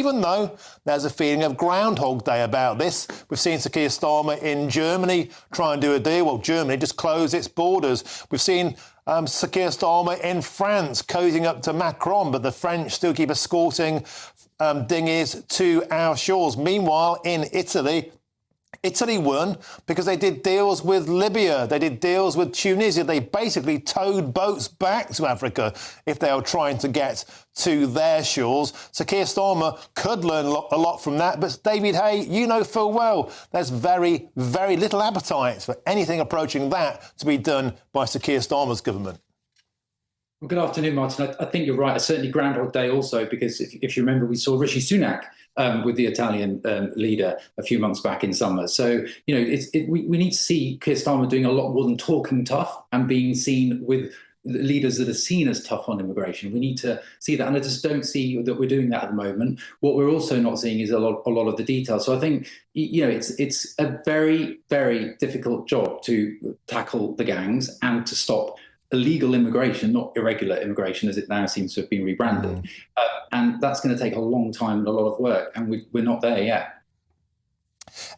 Even though there's a feeling of Groundhog Day about this. We've seen Sir Keir Starmer in Germany try and do a deal. Well, Germany just closed its borders. We've seen Sir Keir Starmer in France cozying up to Macron, but the French still keep escorting dinghies to our shores. Meanwhile, in Italy won because they did deals with Libya. They did deals with Tunisia. They basically towed boats back to Africa if they were trying to get to their shores. So Keir Starmer could learn a lot from that. But David Haigh, you know full well there's very, very little appetite for anything approaching that to be done by Sir Keir Starmer's government. Well, good afternoon, Martin. I think you're right. Certainly Groundhog Day also, because if you remember, we saw Rishi Sunak with the Italian leader a few months back in summer. So, you know, we need to see Keir Starmer doing a lot more than talking tough and being seen with leaders that are seen as tough on immigration. We need to see that. And I just don't see that we're doing that at the moment. What we're also not seeing is a lot of the details. So I think, you know, it's a very, very difficult job to tackle the gangs and to stop illegal immigration, not irregular immigration, as it now seems to have been rebranded. And that's going to take a long time and a lot of work, and we're not there yet.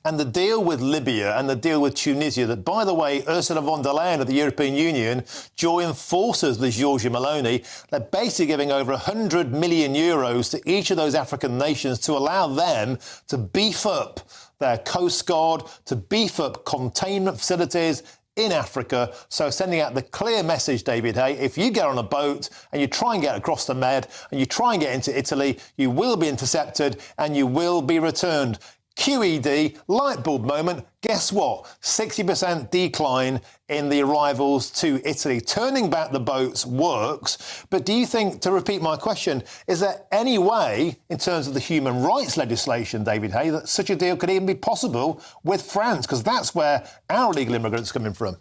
And the deal with Libya and the deal with Tunisia, that, by the way, Ursula von der Leyen of the European Union joined forces with Giorgia Meloni. They're basically giving over 100 million euros to each of those African nations to allow them to beef up their coast guard, to beef up containment facilities in Africa. So sending out the clear message, David Haigh, if you get on a boat and you try and get across the Med and you try and get into Italy, you will be intercepted and you will be returned. QED, light bulb moment, guess what? 60% decline in the arrivals to Italy. Turning back the boats works, but do you think, to repeat my question, is there any way, in terms of the human rights legislation, David Haigh, that such a deal could even be possible with France? Because that's where our illegal immigrants are coming from.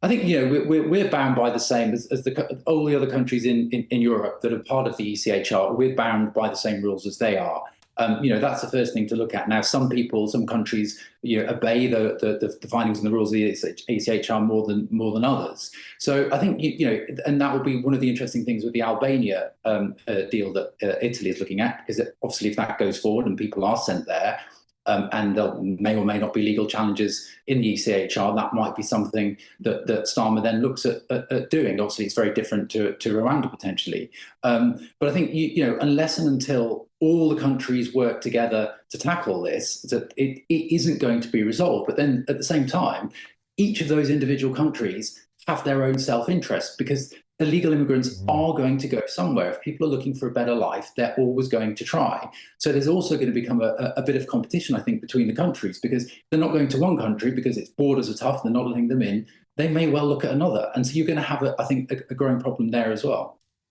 I think, you know, we're bound by the same as all the other countries in Europe that are part of the ECHR. We're bound by the same rules as they are. You know, that's the first thing to look at. Now, some countries, you know, obey the findings and the rules of the ECHR more than others. So I think, you know, and that will be one of the interesting things with the Albania deal that Italy is looking at, because obviously if that goes forward and people are sent there, and there may or may not be legal challenges in the ECHR, that might be something that Starmer then looks at doing. Obviously, it's very different to Rwanda potentially. But I think, you know, unless and until all the countries work together to tackle this, that it isn't going to be resolved. But then at the same time, each of those individual countries have their own self-interest, because illegal immigrants are going to go somewhere. If people are looking for a better life, they're always going to try. So there's also going to become a bit of competition, I think, between the countries, because they're not going to one country because its borders are tough, they're not letting them in. They may well look at another. And so you're going to have, I think, a growing problem there as well.